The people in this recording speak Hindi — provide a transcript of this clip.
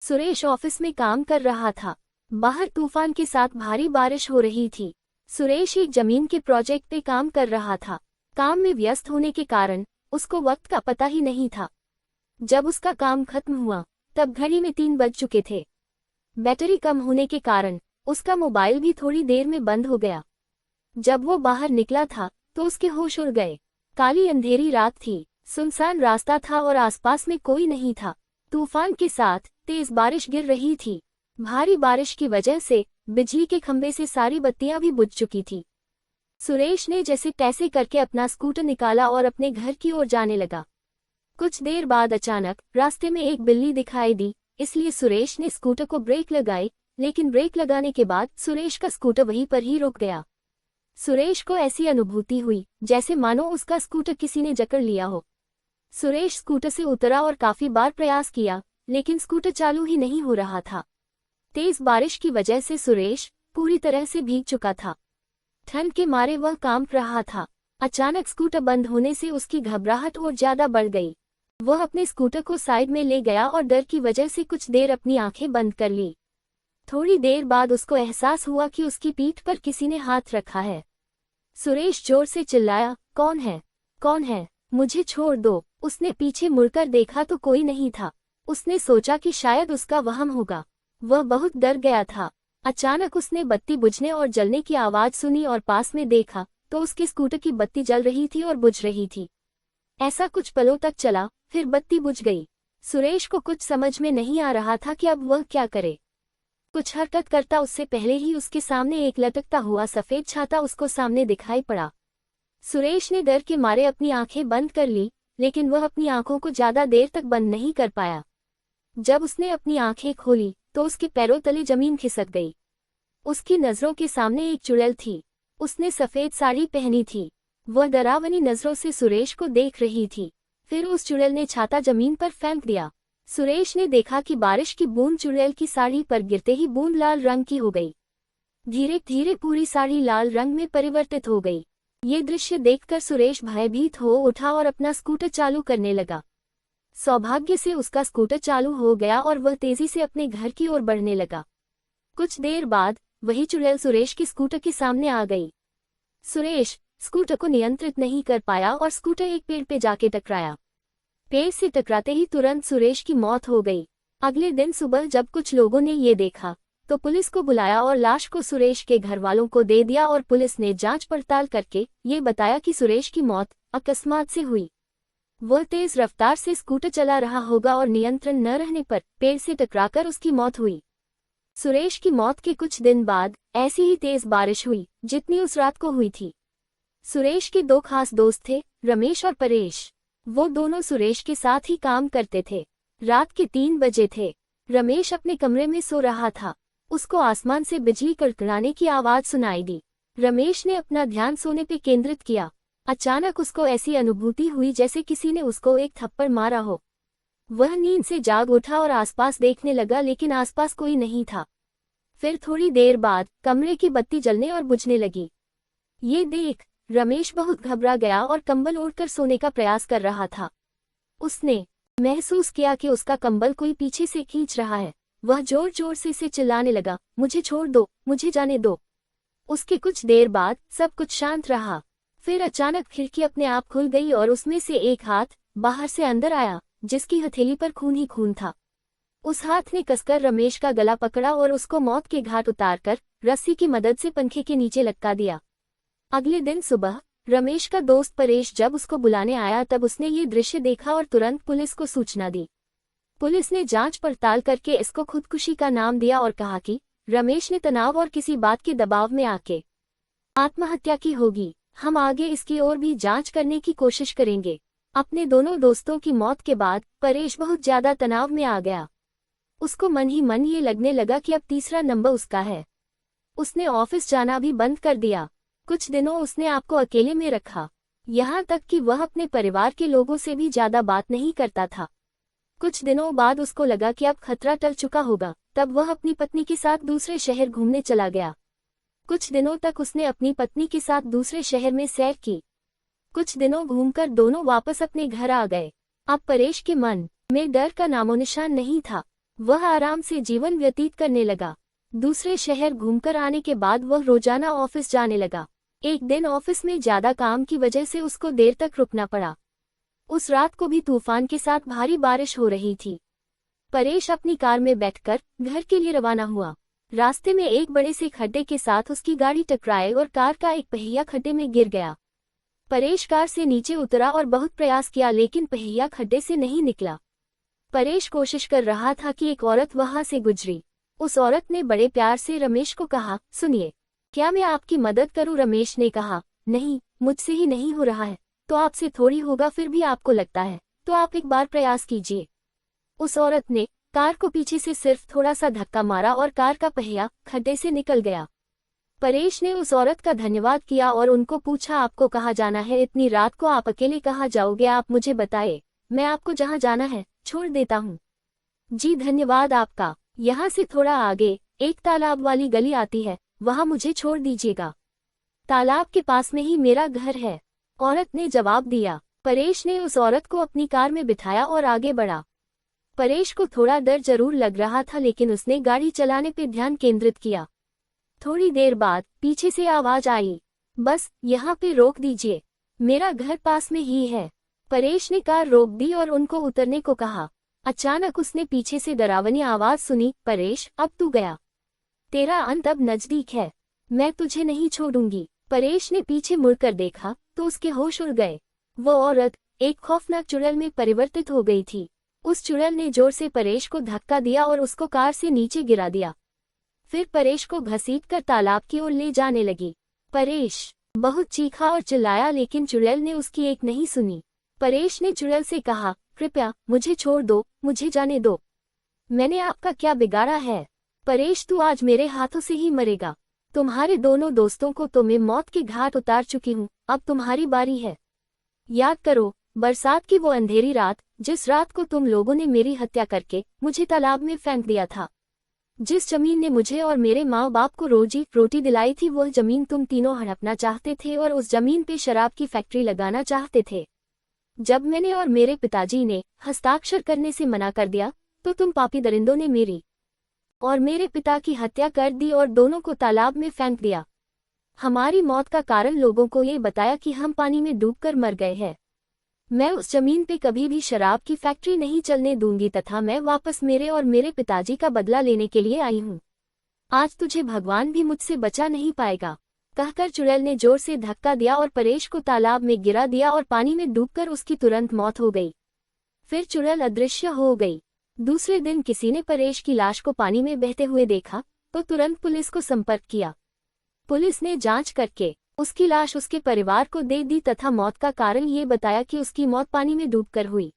सुरेश ऑफिस में काम कर रहा था। बाहर तूफान के साथ भारी बारिश हो रही थी। सुरेश एक जमीन के प्रोजेक्ट पे काम कर रहा था। काम में व्यस्त होने के कारण उसको वक्त का पता ही नहीं था। जब उसका काम खत्म हुआ तब घड़ी में 3 बज चुके थे। बैटरी कम होने के कारण उसका मोबाइल भी थोड़ी देर में बंद हो गया। जब वो बाहर निकला था तो उसके होश उड़ गए। काली अंधेरी रात थी, सुनसान रास्ता था और आसपास में कोई नहीं था। तूफान के साथ तेज बारिश गिर रही थी। भारी बारिश की वजह से बिजली के खंभे से सारी बत्तियां भी बुझ चुकी थी। सुरेश ने जैसे तैसे करके अपना स्कूटर निकाला और अपने घर की ओर जाने लगा। कुछ देर बाद अचानक रास्ते में एक बिल्ली दिखाई दी, इसलिए सुरेश ने स्कूटर को ब्रेक लगाई, लेकिन ब्रेक लगाने के बाद सुरेश का स्कूटर वहीं पर ही रुक गया। सुरेश को ऐसी अनुभूति हुई जैसे मानो उसका स्कूटर किसी ने जकड़ लिया हो। सुरेश स्कूटर से उतरा और काफी बार प्रयास किया, लेकिन स्कूटर चालू ही नहीं हो रहा था। तेज बारिश की वजह से सुरेश पूरी तरह से भीग चुका था। ठंड के मारे वह कांप रहा था। अचानक स्कूटर बंद होने से उसकी घबराहट और ज्यादा बढ़ गई। वह अपने स्कूटर को साइड में ले गया और डर की वजह से कुछ देर अपनी आंखें बंद कर ली। थोड़ी देर बाद उसको एहसास हुआ कि उसकी पीठ पर किसी ने हाथ रखा है। सुरेश जोर से चिल्लाया, कौन है? कौन है? मुझे छोड़ दो। उसने पीछे मुड़कर देखा तो कोई नहीं था। उसने सोचा कि शायद उसका वहम होगा। वह बहुत डर गया था। अचानक उसने बत्ती बुझने और जलने की आवाज सुनी और पास में देखा तो उसके स्कूटर की बत्ती जल रही थी और बुझ रही थी। ऐसा कुछ पलों तक चला, फिर बत्ती बुझ गई। सुरेश को कुछ समझ में नहीं आ रहा था कि अब वह क्या करे। कुछ हरकत करता उससे पहले ही उसके सामने एक लटकता हुआ सफेद छाता उसको सामने दिखाई पड़ा। सुरेश ने डर के मारे अपनी आंखें बंद कर ली, लेकिन वह अपनी आंखों को ज्यादा देर तक बंद नहीं कर पाया। जब उसने अपनी आंखें खोली तो उसके पैरों तले जमीन खिसक गई। उसकी नजरों के सामने एक चुड़ैल थी। उसने सफेद साड़ी पहनी थी। वह डरावनी नजरों से सुरेश को देख रही थी। फिर उस चुड़ैल ने छाता जमीन पर फेंक दिया। सुरेश ने देखा कि बारिश की बूंद चुड़ैल की साड़ी पर गिरते ही बूंद लाल रंग की हो गई। धीरे धीरे पूरी साड़ी लाल रंग में परिवर्तित हो गई। ये दृश्य देखकर सुरेश भयभीत हो उठा और अपना स्कूटर चालू करने लगा। सौभाग्य से उसका स्कूटर चालू हो गया और वह तेजी से अपने घर की ओर बढ़ने लगा। कुछ देर बाद वही चुड़ैल सुरेश के स्कूटर के सामने आ गई। सुरेश स्कूटर को नियंत्रित नहीं कर पाया और स्कूटर एक पेड़ पे जाके टकराया। पेड़ से टकराते ही तुरंत सुरेश की मौत हो गई। अगले दिन सुबह जब कुछ लोगों ने ये देखा तो पुलिस को बुलाया और लाश को सुरेश के घर वालों को दे दिया और पुलिस ने जांच पड़ताल करके ये बताया कि सुरेश की मौत अकस्मात से हुई। वह तेज रफ्तार से स्कूटर चला रहा होगा और नियंत्रण न रहने पर पेड़ से टकराकर उसकी मौत हुई। सुरेश की मौत के कुछ दिन बाद ऐसी ही तेज बारिश हुई जितनी उस रात को हुई थी। सुरेश के 2 खास दोस्त थे, रमेश और परेश। वो दोनों सुरेश के साथ ही काम करते थे। रात के 3 बजे थे। रमेश अपने कमरे में सो रहा था। उसको आसमान से बिजली कड़कड़ाने की आवाज सुनाई दी। रमेश ने अपना ध्यान सोने पे केंद्रित किया। अचानक उसको ऐसी अनुभूति हुई जैसे किसी ने उसको एक थप्पड़ मारा हो। वह नींद से जाग उठा और आसपास देखने लगा, लेकिन आसपास कोई नहीं था। फिर थोड़ी देर बाद कमरे की बत्ती जलने और बुझने लगी। ये देख रमेश बहुत घबरा गया और कंबल ओढ़कर सोने का प्रयास कर रहा था। उसने महसूस किया कि उसका कंबल कोई पीछे से खींच रहा है। वह जोर जोर से इसे चिल्लाने लगा, मुझे छोड़ दो, मुझे जाने दो। उसके कुछ देर बाद सब कुछ शांत रहा। फिर अचानक खिड़की अपने आप खुल गई और उसमें से एक हाथ बाहर से अंदर आया, जिसकी हथेली पर खून ही खून था। उस हाथ ने कसकर रमेश का गला पकड़ा और उसको मौत के घाट उतारकर रस्सी की मदद से पंखे के नीचे लटका दिया। अगले दिन सुबह रमेश का दोस्त परेश जब उसको बुलाने आया तब उसने ये दृश्य देखा और तुरंत पुलिस को सूचना दी। पुलिस ने जांच पड़ताल करके इसको खुदकुशी का नाम दिया और कहा कि रमेश ने तनाव और किसी बात के दबाव में आके आत्महत्या की होगी। हम आगे इसकी ओर भी जांच करने की कोशिश करेंगे। अपने दोनों दोस्तों की मौत के बाद परेश बहुत ज्यादा तनाव में आ गया। उसको मन ही मन ये लगने लगा कि अब तीसरा नंबर उसका है। उसने ऑफिस जाना भी बंद कर दिया। कुछ दिनों उसने आपको अकेले में रखा, यहाँ तक कि वह अपने परिवार के लोगों से भी ज्यादा बात नहीं करता था। कुछ दिनों बाद उसको लगा कि अब खतरा टल चुका होगा, तब वह अपनी पत्नी के साथ दूसरे शहर घूमने चला गया। कुछ दिनों तक उसने अपनी पत्नी के साथ दूसरे शहर में सैर की। कुछ दिनों घूमकर दोनों वापस अपने घर आ गए। अब परेश के मन में डर का नामोनिशान नहीं था। वह आराम से जीवन व्यतीत करने लगा। दूसरे शहर घूमकर आने के बाद वह रोजाना ऑफिस जाने लगा। एक दिन ऑफिस में ज्यादा काम की वजह से उसको देर तक रुकना पड़ा। उस रात को भी तूफान के साथ भारी बारिश हो रही थी। परेश अपनी कार में बैठकर घर के लिए रवाना हुआ। रास्ते में एक बड़े से खड्डे के साथ उसकी गाड़ी टकराई और कार का एक पहिया खड्डे में गिर गया। परेश कार से नीचे उतरा और बहुत प्रयास किया, लेकिन पहिया खड्डे से नहीं निकला। परेश कोशिश कर रहा था कि एक औरत वहां से गुजरी। उस औरत ने बड़े प्यार से रमेश को कहा, सुनिए, क्या मैं आपकी मदद करूं? रमेश ने कहा, नहीं, मुझसे ही नहीं हो रहा है तो आपसे थोड़ी होगा, फिर भी आपको लगता है तो आप एक बार प्रयास कीजिए। उस औरत ने कार को पीछे से सिर्फ थोड़ा सा धक्का मारा और कार का पहिया खड्डे से निकल गया। परेश ने उस औरत का धन्यवाद किया और उनको पूछा, आपको कहाँ जाना है? इतनी रात को आप अकेले कहाँ जाओगे? आप मुझे बताए, मैं आपको जहाँ जाना है छोड़ देता हूँ। जी धन्यवाद आपका। यहाँ से थोड़ा आगे एक तालाब वाली गली आती है, वहाँ मुझे छोड़ दीजिएगा। तालाब के पास में ही मेरा घर है, औरत ने जवाब दिया। परेश ने उस औरत को अपनी कार में बिठाया और आगे बढ़ा। परेश को थोड़ा डर जरूर लग रहा था, लेकिन उसने गाड़ी चलाने पर ध्यान केंद्रित किया। थोड़ी देर बाद पीछे से आवाज आई, बस यहाँ पे रोक दीजिए, मेरा घर पास में ही है। परेश ने कार रोक दी और उनको उतरने को कहा। अचानक उसने पीछे से डरावनी आवाज सुनी, परेश अब तू गया, तेरा अंत अब नजदीक है, मैं तुझे नहीं छोड़ूंगी। परेश ने पीछे मुड़कर देखा तो उसके होश उड़ गए। वो औरत एक खौफनाक चुड़ैल में परिवर्तित हो गई थी। उस चुड़ैल ने जोर से परेश को धक्का दिया और उसको कार से नीचे गिरा दिया। फिर परेश को घसीटकर तालाब की ओर ले जाने लगी। परेश बहुत चीखा और चिल्लाया, लेकिन चुड़ैल ने उसकी एक नहीं सुनी। परेश ने चुड़ैल से कहा, कृपया मुझे छोड़ दो, मुझे जाने दो, मैंने आपका क्या बिगाड़ा है? परेश तू आज मेरे हाथों से ही मरेगा। तुम्हारे दोनों दोस्तों को तो मैं मौत के घाट उतार चुकी हूँ, अब तुम्हारी बारी है। याद करो बरसात की वो अंधेरी रात, जिस रात को तुम लोगों ने मेरी हत्या करके मुझे तालाब में फेंक दिया था। जिस जमीन ने मुझे और मेरे माँ बाप को रोजी रोटी दिलाई थी, वह जमीन तुम तीनों हड़पना चाहते थे और उस जमीन पे शराब की फैक्ट्री लगाना चाहते थे। जब मैंने और मेरे पिताजी ने हस्ताक्षर करने से मना कर दिया तो तुम पापी दरिंदों ने मेरी और मेरे पिता की हत्या कर दी और दोनों को तालाब में फेंक दिया। हमारी मौत का कारण लोगों को ये बताया कि हम पानी में डूबकर मर गए हैं। मैं उस जमीन पे कभी भी शराब की फैक्ट्री नहीं चलने दूंगी तथा मैं वापस मेरे और मेरे पिताजी का बदला लेने के लिए आई हूँ। आज तुझे भगवान भी मुझसे बचा नहीं पाएगा, कहकर चुड़ैल ने जोर से धक्का दिया और परेश को तालाब में गिरा दिया और पानी में डूबकर उसकी तुरंत मौत हो गई। फिर चुड़ैल अदृश्य हो गई। दूसरे दिन किसी ने परेश की लाश को पानी में बहते हुए देखा तो तुरंत पुलिस को संपर्क किया। पुलिस ने जांच करके उसकी लाश उसके परिवार को दे दी तथा मौत का कारण ये बताया कि उसकी मौत पानी में डूबकर हुई।